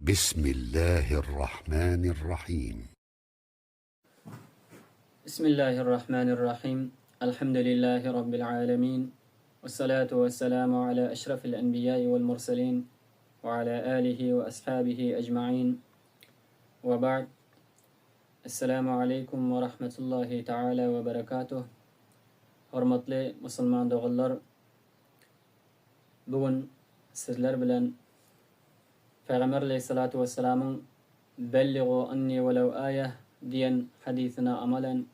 بسم الله الرحمن الرحيم. بسم الله الرحمن الرحيم. الحمد لله رب العالمين، والصلاة والسلام على أشرف الأنبياء والمرسلين وعلى آله وأصحابه أجمعين، وبعد. السلام عليكم ورحمة الله تعالى وبركاته. Hormatly musulman dogullar, bugün sizler bilen Peygamber aleyhissalatu vesselam'ın "Belligu anni velev ayeh" diyen hadisine amalen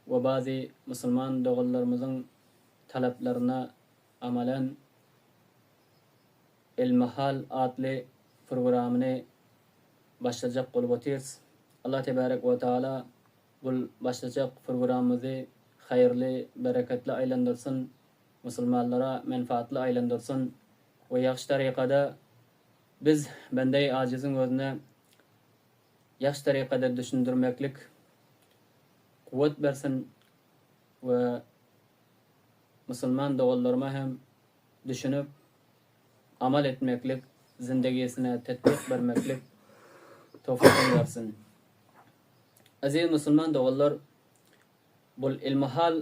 ve bazı musulman dogullarımızın taleplerine amalen El Mahal adlı programını başlayacak bolup otirs. Allah tebarek ve teala bu başlayacak programımızı hayırlı, bereketli aylandırsın, musulmanlara menfaatli aylandırsın ve yaxşı tariqada biz bende acizin özüne yaxşı tariqada düşündürmeklik kuvvet versin ve musulman doğullarıma hem düşünüp amal etmeklik, zindegisine tetbik vermeklik tevfikini versin. Aziz musulman doğullar, bu ilmihal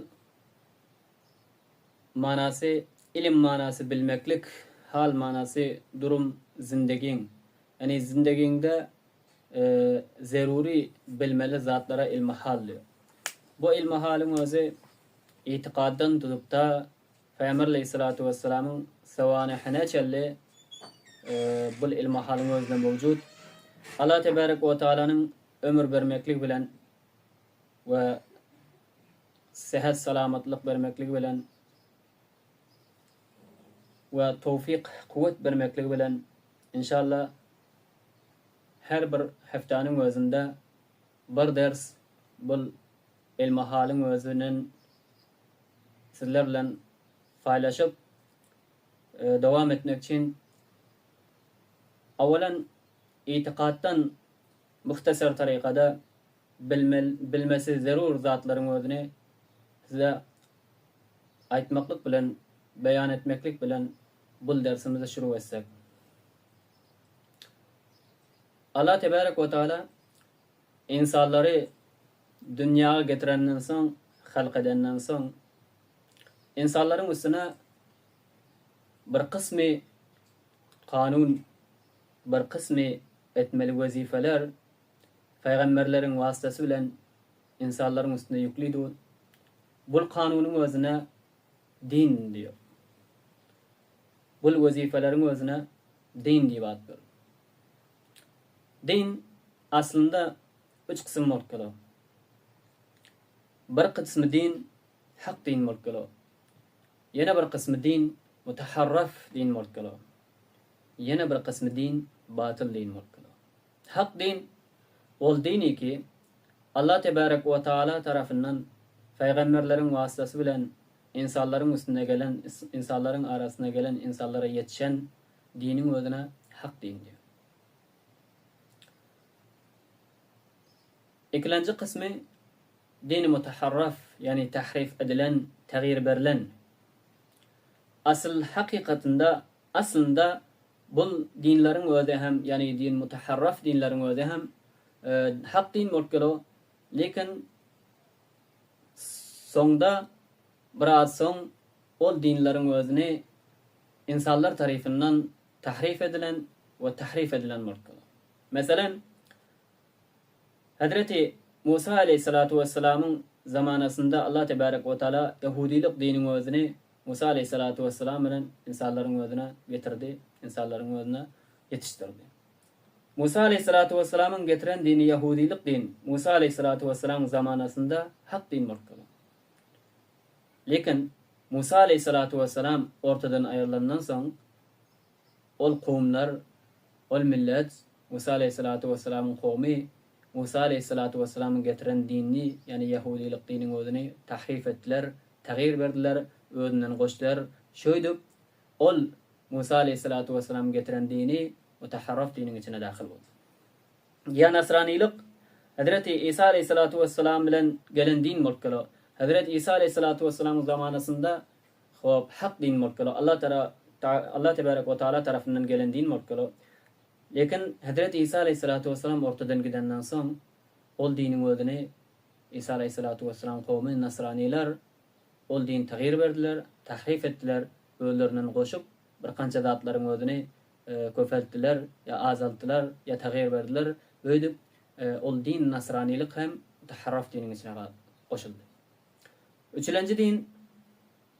manası, ilim manası bilmeklik, hal manası durum zindegin. Yani zindeginde zeruri bilmeli zatlara ilmihal diyor. Bu ilmihalin özü itikaddan tutup da Peygamber aleyhissalatu vesselam'ın sevanihine çelli bu ilmihalin özünde mevcut. Allah tebarek ve teala'nın ömür vermeklik bilen ve sıhhat selametlik vermeklik bilen ve tevfik kuvvet vermeklik bilen inşallah her bir haftanın özünde bir ders bu ilmihalin özünün sizlerle paylaşıp devam etmek için evvelen itikaddan muhtasar tarikada bilmesi zarur zatların özünü size aytmaklık bilen, beyan etmeklik bilen bu dersimizi şuru etsek. Allah tebarek ve teala insanları dünyaya getirenden son, halk edenden son insanların üstüne bir kısmı kanun, bir kısmı etmeli vazifeler peygamberlerin vasıtası bilen insanların üstüne yüklüydü. Bu kanunun özüne din diyor. Bu vazifelerin özüne din diye batıyor. Din aslında üç kısım mülkülü. Bir kısmı din hak din mülkülü. Yine bir kısmı din mutaharraf din mülkülü. Yine bir kısmı din batıl din mülkülü. Hak din ol dini ki Allah tebarek ve teala tarafından peygamberlerin vasıtası bilen insanların üstüne gelen, insanların arasına gelen insanlara yetişen dinin özüne hak din diyor. İkinci kısmı din mutaharraf, yani tahrif edilen, tağyir verilen. Asıl hakikatinde aslında bu dinlerin özü hem, yani din mutaharraf dinlerin özü hem hak din mülkülü, lekin sonda biraz son o dinlerin özünü insanlar tarafından tahrif edilen ve tahrif edilen mülkülü. Mesela Hazreti Musa aleyhissalatu vesselam'ın zamanasında Allah tebarek ve teala Yahudilik dinin özünü Musa aleyhissalatu vesselam'ın insanların özüne getirdi, insanların özüne yetiştirdi. Musa aleyhissalatu vesselam'ın getiren dini Yahudilik din, Musa aleyhissalatu vesselam'ın zamanasında hak din mülkülü. Lekin Musa aleyhissalatu vesselam ortadan ayrılandan sonra ol kavimler, ol millet, Musa aleyhissalatu vesselam'ın kavmi, Musa aleyhissalatu vesselam'ın getiren dinini, yani Yahudilik dinin özünü tahrif ettiler, tağyir verdiler, özünden koştular. Şöydüp ol Musa aleyhissalatu vesselam'ın getiren dini mutaharraf dinin içine dahil oldu. Ya Nasranilik Hazreti İsa aleyhissalatu vesselam bilen gelen din mülkülü. Hazreti İsa aleyhissalatu vesselam'ın zamanasında hak din mülkülü. Allah tebarek ve teala tarafından gelen din mülkülü. Lekin Hazret İsa aleyhissalatu vesselam ortadan gidenden soň ol dinin özüne İsa aleyhissalatu vesselam kavmi Nasraniler ol din taghyir berdiler, tahrif etdiler, özlerinden goşup bir kança zatlaryň özüne köfeltdiler, ya azaltdylar, ya taghyir berdiler. Öýdüp ol din Nasranilik hem tahrif diniň içine goşuldy. Üçüncü din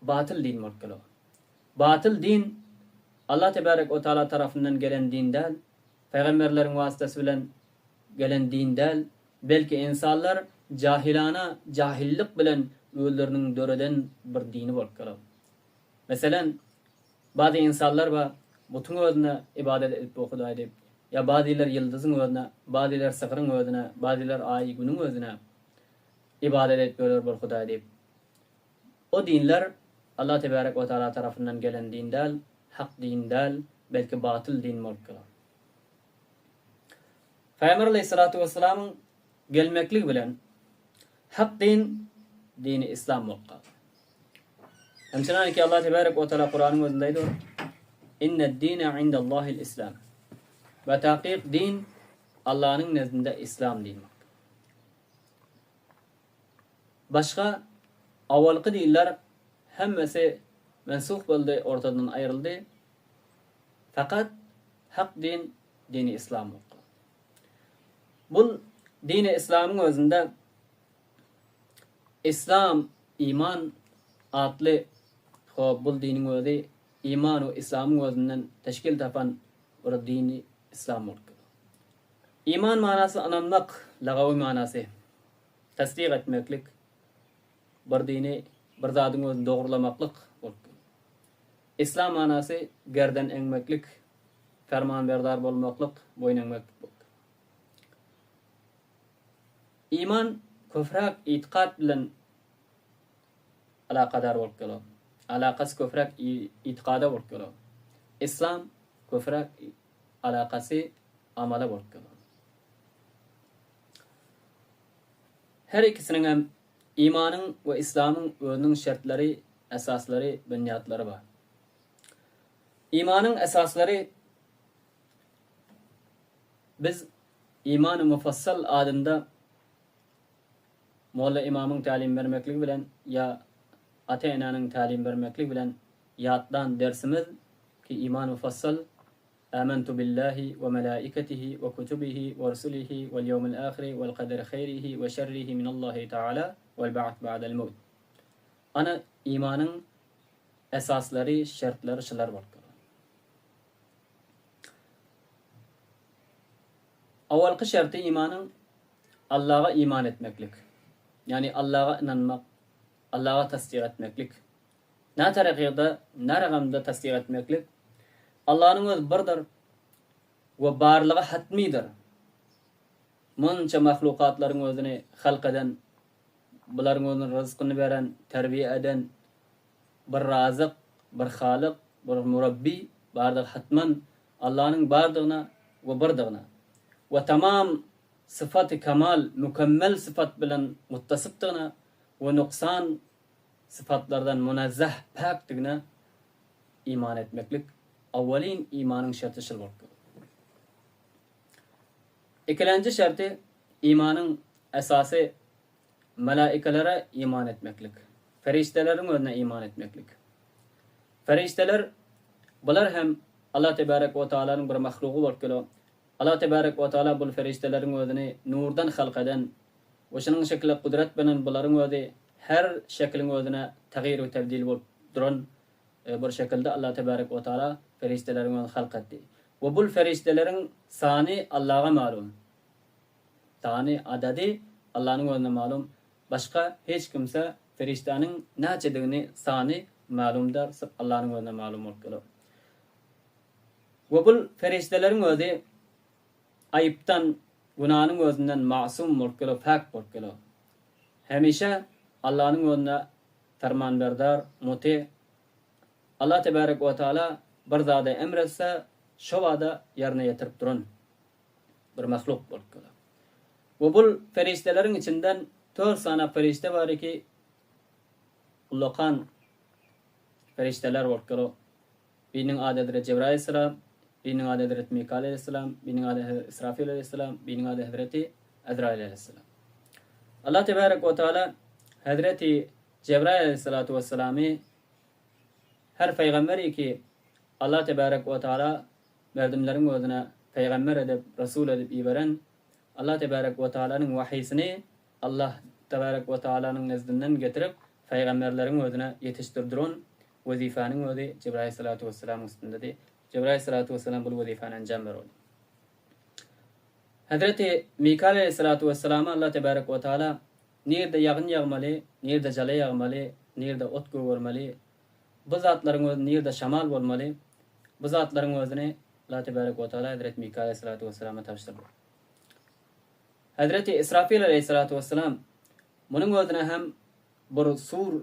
batıl din bolýar. Batıl din Allah tebarek ve taala tarafından gelen din değil, peygamberlerin vasıtası bilen gelen din değil, belki insanlar cahilana, cahillik bilen öldürünün döreden bir dini bolýar. Meselen, bazı insanlar var, bütün özüne ibadet edip okuda edip, ya bazılar yıldızın özüne, bazılar sıkırın özüne, bazılar ay günün özüne ibadet edip okuda edip. O dinler Allah tebarek ve taala tarafından gelen din değil, hak din değil, belki batıl din bolýar. Peygamber aleyhissalatu vesselam'ın gelmeklik bilen hak din, dini İslam bolýar. Hemçinin ki Allah tebarek ve taala Kur'an'ın özünde diýär: "İnned-dîne indallâhil İslam." Ve tahqiq din Allah'ın nezdinde İslam dini. Başka awalqy dinler hemmesi mensuh boldy, ortadan ayrıldı. Fakat hak din, dini İslam bolýar. Bu dini İslam'ın özünde İslam, iman adlı bu dinin özü iman ve İslam'ın özünden teşkil tapan bir dini İslam bolýar. İman manası ananmak, lagawy manası tasdik etmeklik, bir dini bir zadyň özüni dogrulamaklyk bolýar. İslam manası gerden eňmeklik, fermanberdar bolmaklyk, boyun eňmeklik bolýar. İman köfrak itiqad bilen alaqadar bolýar. Alaqasy köfrak itiqada bolýar. İslam köfrak alaqasy amala bolýar. Her ikisinin hem imanın ve İslam'ın özünün şartları, esasları, bünyatları var. İmanın esasları biz iman-ı mufassal adında Molla imamın talim vermeklik bilen ya ata-enanın talim vermeklik bilen yatdan dersimiz ki iman mufassal Âmentu billahi ve melâiketihi ve kutubihi ve rusulihi vel yevmil âhiri vel kaderi khayrihi ve şerrihi minallahi teâlâ vel ba'th ba'del mevt. Ana imanın esasları, şartları şular var. Awalqy şartı imanın Allah'a iman etmeklik. Yani Allah'a inanmak, Allah'a tasdik etmeklik. Ne taraqyda, ne ragamda tasdik etmeklik. Allah'ın öz birdir ve barlygy hatmidir. Munça mahlukatlaryň özüni halk eden, bularың özüne rızkyny beren, terbiye eden bir razyk, bir halyk, bir murabbi bardygy hatman Allah'ın bardygyna ve birdigyna ve tamam sıfat-ı kemal, mükemmel sıfat bilen muttasıpdygyna ve nuksan sıfatlardan munazzah pakdygyna iman etmeklik. Awwalin imanın şartı şol bolýar. İkinci şartı imanın esası melaikelere iman etmeklik. Feriştelerin özüne iman etmeklik. Ferişteler bular hem Allah tebarek ve taala'nın bir mahluqu bolýar. Allah tebarek ve taala bu feriştelerin özüni nurdan halk eden ve şunun şekli kudret bilen buların özü her şeklin özüne taghyir ve tebdil bolup duran bir şekilde Allah tebarek ve taala feriştelerin özüni halk etdi. Ve bu feriştelerin sani Allah'a malum. Sani adadi Allah'ın özüne malum. Başka hiç kimse feriştenin näçediğini sani malumdur, Allah'ın özüne malum bolýar. Ve bu feriştelerin özü ayıptan, günahın özünden masum bolýar, pak bolýar. Hemişe Allah'ın özüne fermanberdar, muti. Allah tebarek ve taala bir zada emretse şo wada yerine yetirip duran bir mahluk bolýar. Ve bu feriştelerin içinden 4 sana ferişte var ki ulukan ferişteler bolýar. Birinin adıdır Cebrail aleyhisselam, Birinin adı Hazreti Mikail aleyhisselam, birinin adı İsrafil aleyhisselam, birinin adı Hazreti Azrail aleyhisselam. Allah Tebarek ve Teala Hazreti Cebrail aleyhissalatu vesselam'ı her peygamberi ki Allah Tebarek ve Teala merdumların gözüne peygamber edip, Resul edip iberen Allah Tebarek ve Teala'nın vahiysini Allah Tebarek ve Teala'nın nezdinden getirip peygamberlerin gözüne yetiştirdiren vazifanın özü Cebrail aleyhissalatu vesselam üstündedir. Cebrail aleyhissalatu vesselam bu vazifanı ancam veriyor. Hazreti Mikail aleyhissalatu vesselam'a Allah Tebarek ve Teala nerede yağın yağmalı, nerede jale yağmalı, nerede ot görmeli, bu zatların özü nerede şamal olmalı, bu zatların özüne Allah Tebarek ve Teala Hazreti Mikail aleyhissalatu vesselam'a tavsiyor. Hazreti İsrafil aleyhissalatu vesselam bunun özüne hem bir sur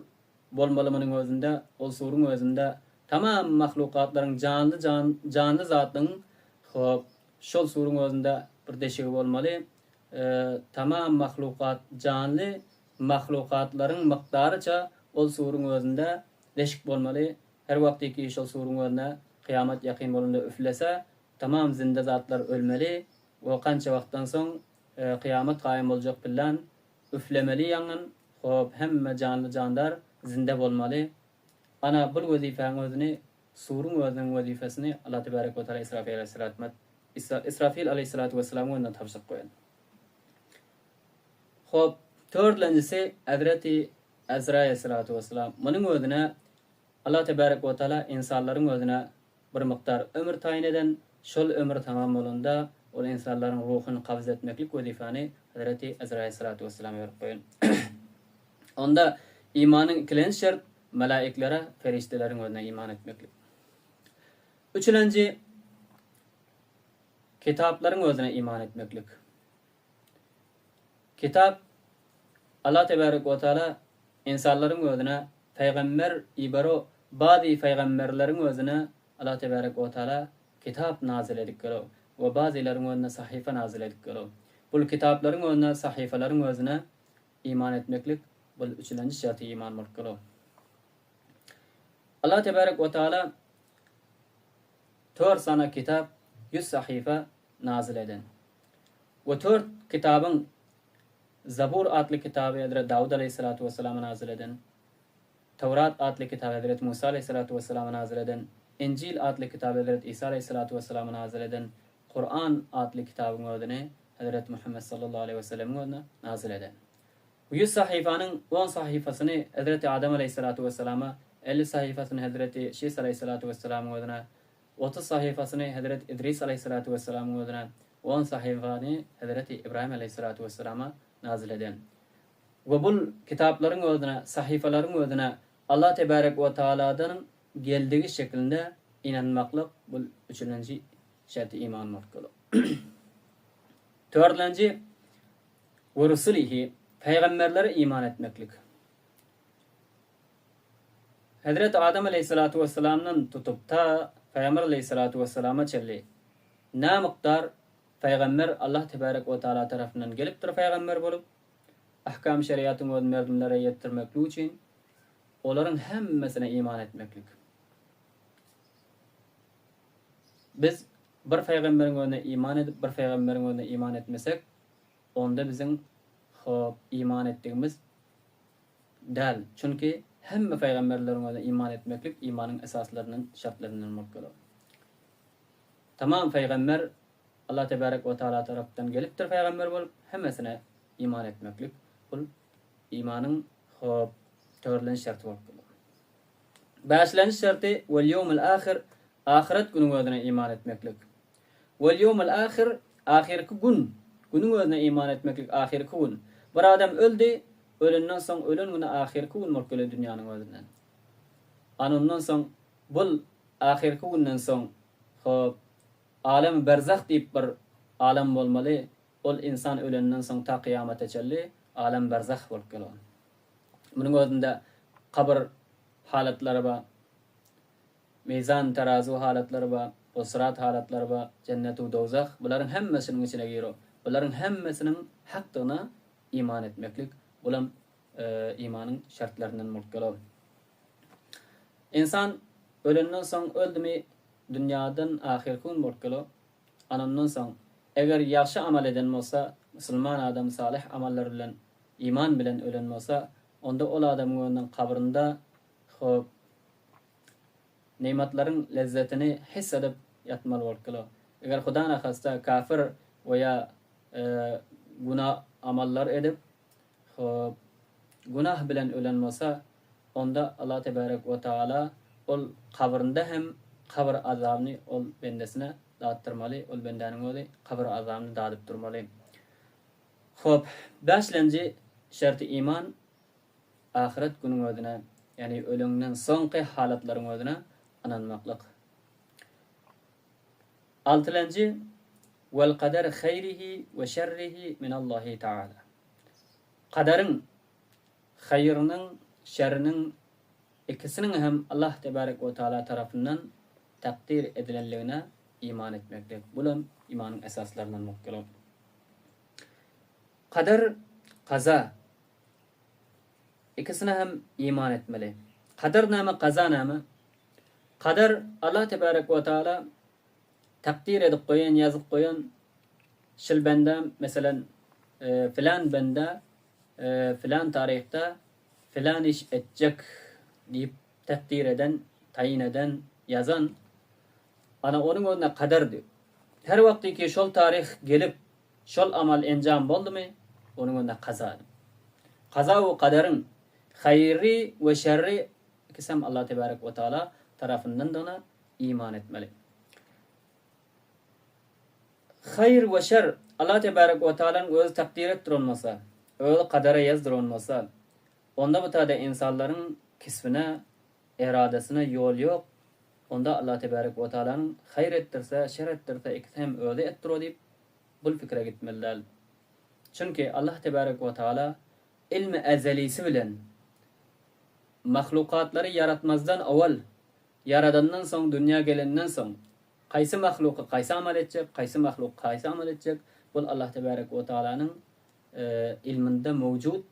bolmalı bunun özünde, o surun özünde tamam mahlukatların canlı zatın şol surun özünde bir deşiği bolmalı. Tamam mahlukat canlı mahlukatların miqdarıça o surun özünde deşik bolmalı. Her vaktiki şol surun özünde kıyamet yakın bolunda üflese tamam zinde zatlar ölmeli. O kança vaqtdan soň kıyamet qaym bolacak bilen üflemeli yangın. Hop hemme canlı canlar zinde bolmalı. Ana bu vazifenin özünü surun özünün vazifesini Allah Tebarek ve Teala İsrafil aleyhissalatu vesselam'a ondan tavsiye koyan. Hop dördüncüsü Hazreti Azrail aleyhissalatu vesselam. Bunun özüne Allah Tebarek ve Teala insanların özüne bir miktar ömür tayin eden, şol ömür tamam bolunda o insanların ruhunu kabz etmeklik vazifani Hazreti Azrail aleyhissalatu vesselam'a verip koyan. Onda imanın ikinci şart melaiklere, feriştelerin önüne iman etmeklik. Üçüncü kitapların özüne iman etmeklik. Kitap Allah Tebarek ve Teala insanların özüne peygamber ibaro bazı peygamberlerin özüne Allah Tebarek ve Teala kitap nazil edikleri ve bazıların önüne sahife nazil edikleri. Bu kitapların önüne sahifelerin özüne iman etmeklik. Bu üçüncü şartı iman mülkülü. Allah Tebarek ve Teala 4 sana kitap 100 sahife nazil eden. Ve 4 kitabın Zabur adlı kitabı Hazreti Davud aleyhissalatu vesselam'a nazil eden. Tevrat adlı kitabı Hazreti Musa aleyhissalatu vesselam'a nazil eden. İncil adlı kitabı Hazreti İsa aleyhissalatu vesselam'a nazil eden. Kur'an adlı kitabın özüne Hazreti Muhammed sallallahu aleyhi ve sellem'in özüne nazil eden. Bu 100 sahifenin 10 sahifasını Hazreti Adem aleyhissalatu vesselam'a, 50 sahifasını Hazreti Şis aleyhissalatu vesselam'ın özüne, 30 sahifasını Hazreti İdris aleyhissalatu vesselam'ın özüne, 10 sahifasını Hazreti İbrahim aleyhissalatu vesselam'a nazil eden. Ve bu kitapların özüne, sahifelerin özüne Allah Tebarek ve Teala'dan geldiği şeklinde inanmaklık bu üçüncü şartı iman mülkülü. Dördüncü ve rusulihi peygamberlere iman etmeklik. Hazreti Adem aleyhissalatu vesselam'dan tutup ta Peygamber aleyhissalatu vesselam'a çelli. Ne miktar peygamber Allah Tebarek ve Teala tarafından geliptir peygamber bolup ahkam şeriatın ve merdumlara yettirmeklik için onların hemmesine iman etmeklik. Biz bir peygamberin önüne iman edip bir peygamberin önüne iman etmesek onda bizim iman ettiğimiz del. Çünkü hem peygamberlerin önüne iman etmeklik imanın esaslarının şartlarının mülkülü. Tamam peygamber Allah Tebarek ve Teala tarafından geliptir peygamber bolup hemmesine iman etmeklik. Bu imanın dördüncü şartı mülkülü. Beşinci şartı vel yevmil ahir ahiret günün özüne iman etmeklik. Vel yevmil ahir ahirki günün özüne iman etmeklik ahirki gün. Bir adam öldü, ölünden soň ölen güne ahirki gün mülkülü dünyanın özünden. Anondan soň bu ahirki günden soň alem berzah deyip bir alem bolmaly. Ol insan ölenden soň ta kıyamete çelli alem berzah mülkülü. Bunun özünde kabr halatları var, mizan terazu halatları var, sırat halatları var, cennet ve dozak. Bunların hemmesinin içine giriyor. Bunların hemmesinin hakkına iman etmeklik. Ulam imanın şartlarından mülkülü. İnsan ölenden soň öldü mi dünyadan ahir gün borkalo. Anondan soň eger ýaxşy amal eden bolsa, musulman adam salih amallar bilen, iman bilen ölen bolsa, onda ol adamyň öňünden kabrynda hop nimetlerin lezzetini his edip yatmaly borkalo. Eger Hudaň ahasta kafir veya günah amallar edip hop günah bilen ölen bolsa, onda Allah tebarek ve taala ol kabrynda hem kabr azabyny ol bendesine dağıttırmaly, ol bendäniň özi kabr azabyny dağıtyp durmaly. Hop, 5-nji şerti iman ahiret günüň özüne, yani öleňden soňky halatlaryň özüne ananmaklyk. 6-nji vel kader hayrihi ve şerrihi min Allahi Taala. Kaderin hayrynyň, şerriniň ikisinin hem Allah tebarek ve taala tarapyndan takdir edilenligine iman etmekdir. Bulam imanın esaslarından mukallaf. Kader, kaza. İkisine hem iman etmeli. Kader näme, kaza näme? Kader Allah tebarek ve taala takdir edip koyan, yazıp koyan şil bende mesela filan bende filan tarihte filan iş edecek deyip takdir eden, tayin eden, yazan ana onun önüne kader diyor. Her vakti ki şol tarih gelip şol amal encam boldu mu onun önüne kaza. Kaza ve kaderin hayri ve şerri ikisem Allah tebarek ve taala tarafından da ona iman etmeli. Hayr ve şer Allah tebarek ve taala'nın öz takdir ettirilmesi, öz kadere yazdırılması, onda bu taada insanların kisvine, iradesine yol yok. Onda Allah tebarek ve taala'nın hayır ettirse, şer ettirse ikisi hem öde ettiror deyip bu fikre gitmeliler. Çünkü Allah tebarek ve taala ilmi ezelisi bilen mahlukatları yaratmazdan awal, yaradandan soň, dünya gelenden soň qaysı mahluka qaysı amal edecek, qaysı mahluk qaysı amal edecek, bu Allah tebarek ve taala'nın ilminde mevcut.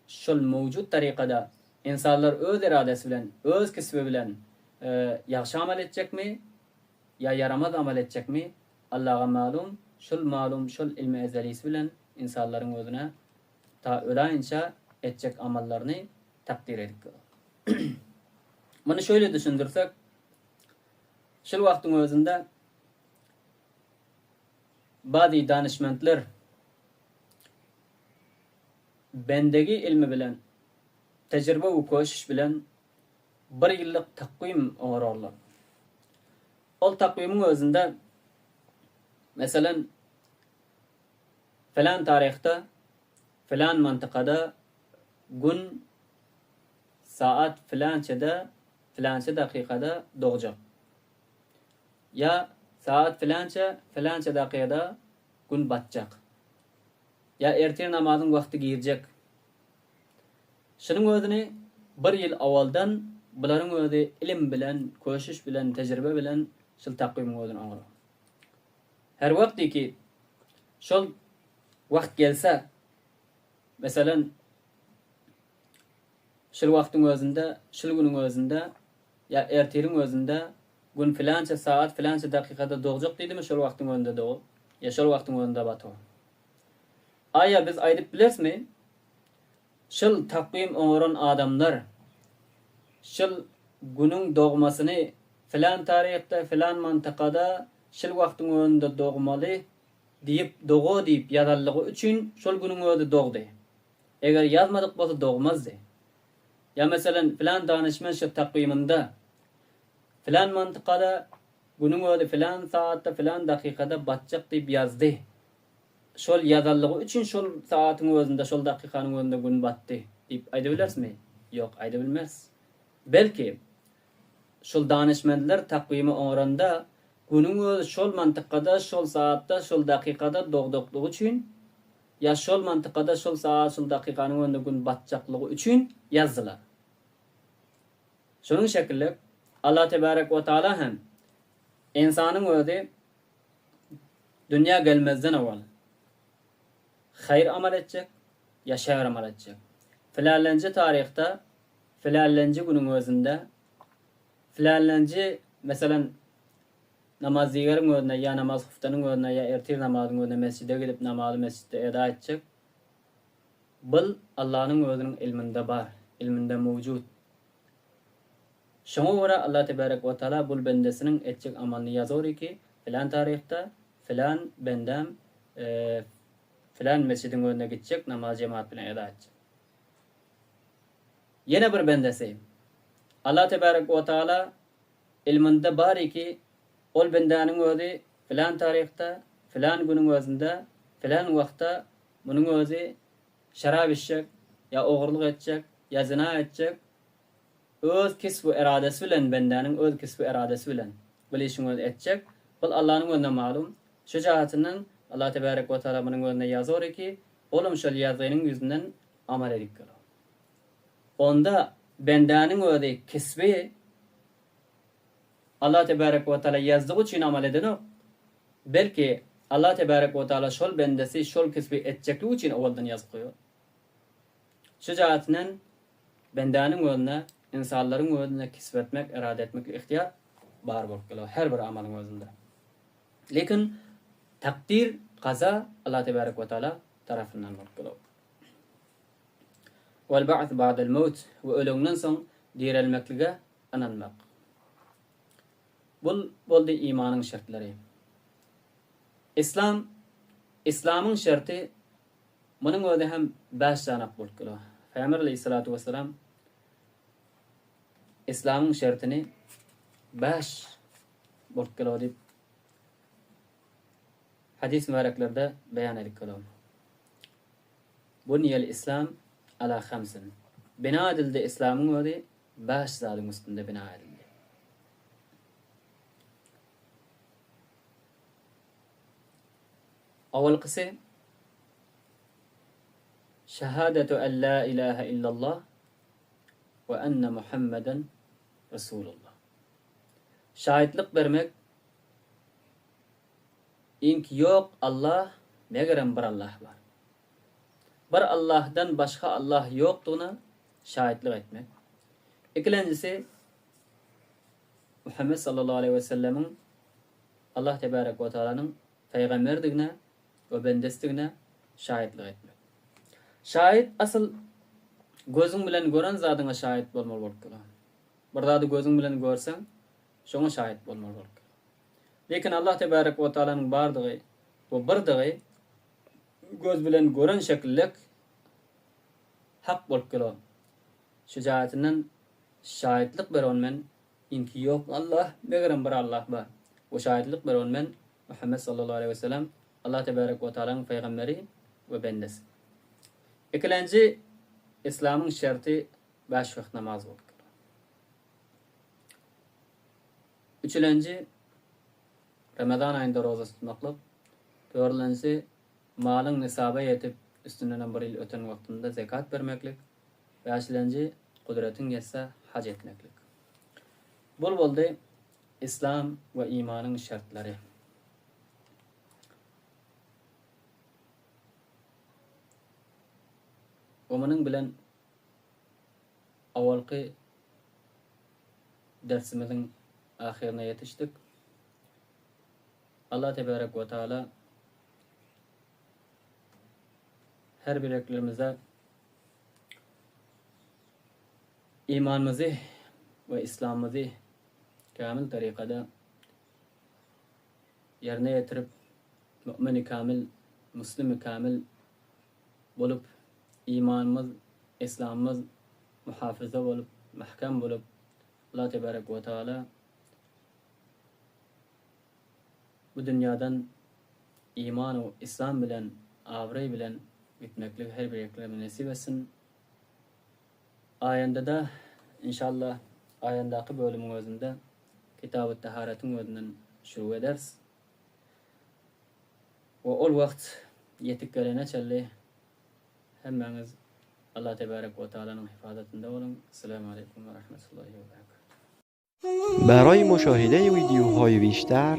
Şol mevcut tarikada insanlar öz iradesi bilen, öz kisbi bilen yaxşı amal edecek mi? Ya yaramaz amal edecek mi? Allah'a malum, şol ilmi ezelisi bilen insanların özüne ta ölayınca edecek amallarını takdir edip. Bunu şöyle düşündürsek, şol vaktin özünde bazı danışmentler bendeki ilmi bilen, tecrübe ve koşuş bilen bir yıllık takvim oňararlar. Ol takvimin özünde mesela falan tarihte, falan mantıkada gün, saat falançada, falança dakikada doğacak. Ya saat falança dakikada gün batacak. Ya ertir namazın vakti girecek. Şunun özüni bir yıl awaldan buların özü ilim bilen, koşuş bilen, tecrübe bilen şol takvimin özüni oňarar. Her vakti ki şol vakt gelse, mesela şol vaktin özünde, şol günün özünde ya ertirin özünde gün filança saat filança dakikada doğacak dedi mi şol vaktin özünde doğup ya şol vaktin özünde batar. Aya biz aýdyp bilersmi? Şol takvim oňaran adamlar şol günüň doğmasyny filan tarihte filan mantakada şol vaktin özünde doğmaly diýip dogo diýip ýazanlygy üçin şol günüň özünde doğdy. Eger ýazmadyk bolsa doğmazdy. Ya mesela filan danışman şu takviminde filan mantıkada günün öde filan saatte filan dakikada batacak diýip ýazdy. Şol ýazanlygy üçin şol saatyň özünde şol dakikanyň özünde gün batdy diýip aýda bilersmi? Ýok, aýda bilmez. Belki şol danışmanlar takvimi oňaranda günün özü şol mantıkada şol saatte şol dakikada doğduklygy üçin ya şol mantıkada şol saat şol dakikanyň özünde gün batjaklygy üçin ýazdylar. Şunun şekilde Allah tebarek ve taala hem insanyň özü dünya gelmezden awal hayır amal edecek, ya şer amal edecek. Filanlanca tarihte, filanlanca günün özünde, filanlanca mesela namaz diğerin önüne ya namaz huftanın önüne ya ertir namazın önüne mescide gidip namazı mescitte eda edecek. Bu Allah'ın özünün ilminde var, ilminde mevcut. Şuna göre Allah Tebarek ve Teala bu bendesinin edecek amalını yazıyor ki filan tarihte filan bendem filan mescidin önüne gidecek, namaz cemaat bilen eda edecek. Yine bir bendesi. Allah Tebarek ve Teala ilminde var ki ol bendenin özü filan tarihte filan günün özünde filan vakte bunun özü şarap içecek, ya oğurluk edecek, ya zina edecek. Öz kisbu iradesi bilen bendenin öz kisbu iradesi bilen bilişini edecek. Bu Allah'ın önüne malum. Şu cihatinden Allah Tebarek ve Teala bunun önüne yazıyor ki oğlum şöyle yazığının yüzünden amel edip kalır. Onda bendenin özü kisbi Allah Tebarek ve Teala yazdığı için amel edin. Belki Allah Tebarek ve Teala şol bendesi şol kisbi edecekliği için oğuldan yazıp koyuyor. Şu cihatinden bendenin önüne insanların önüne kisvetmek, irade etmek ihtiyar var bulup her bir amalın özünde. Lekin takdir, kaza Allah Tebarek ve Teala tarafından bulup. Vel ba'th ba'del mevt ve ölümden son dirilmeklige ananmak. Bu oldu imanın şartları. İslam'ın şartı bunun özü hem 5 tane bulup. Peygamber Aleyhissalatu vesselam İslam'ın şartını 5 bulup deyip hadis mübareklerde beyan edip kalıyor. Buniyel İslam ala 5. Bina edildi İslam'ın özü 5 zatın üstünde bina edildi. Awal kısı şehadetu en la ilahe illallah ve enne Muhammeden Resulullah. Şahitlik vermek inki yok Allah, meğeren bir Allah var. Bir Allah'dan başka Allah yoktuğuna şahitlik etmek. İkincisi Muhammed sallallahu aleyhi ve sellemin Allah Tebarek ve Teala'nın peygamberliğine ve bendesliğine şahitlik etmek. Şahit asıl gözün bilen gören zatına şahit bolmalı bolup. Bir zatı gözün bilen görsen şoňa şahit bolmaly bolup. Lekin Allah Tebarek ve Teala'nın bardygy we birdiги göz bilen gören şekillik hak bolup gelo. Şu jahatinden şahitlik beron men inki yok Allah, megerem bir Allah bar. O şahitlik beron men Muhammed sallallahu aleyhi ve sellem Allah Tebarek ve Teala'nın peygamberi ve bendesi. İkinci İslam'ın şartı 5 vakit namaz bolup. Üçüncü Ramazan ayında roza tutmaklık. Dördüncü malın nisaba yetip üstünden bir yıl öten vaktinde zekat vermeklik. Beşinci kudretin yetse hac etmeklik. Bol boldu İslam ve imanın şartları. Omanın bilen awalki dersimizin ahirine yetiştik. Allah Tebarek ve Teala her bireklerimize imanımızı ve İslam'ımızı kamil tarikada yerine getirip mümin-i kamil, Müslüm-i kamil bulup imanımız, İslam'ımız muhafaza olup, mahkam bulup Allah Tebarek ve Teala bu dünyadan iman ve İslam bilen, avray bilen gitmeklik her bir eklerine nasip etsin. Ayanda da inşallah ayandaki bölümün özünde Kitab-ı Taharet'in özünden şuru ederiz. Ve ol vakt yetik gelene çelli hemmeniz Allah Tebarek ve Teala'nın hifadetinde olun. Esselamu Aleyküm ve Rahmetullahi ve Berekatuhu. برای مشاهده ویدیوهای بیشتر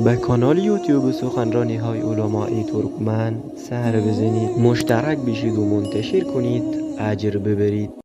به کانال یوتیوب سخنرانی های علماء ترکمن سر بزنید، مشترک بشید و منتشر کنید، اجر ببرید.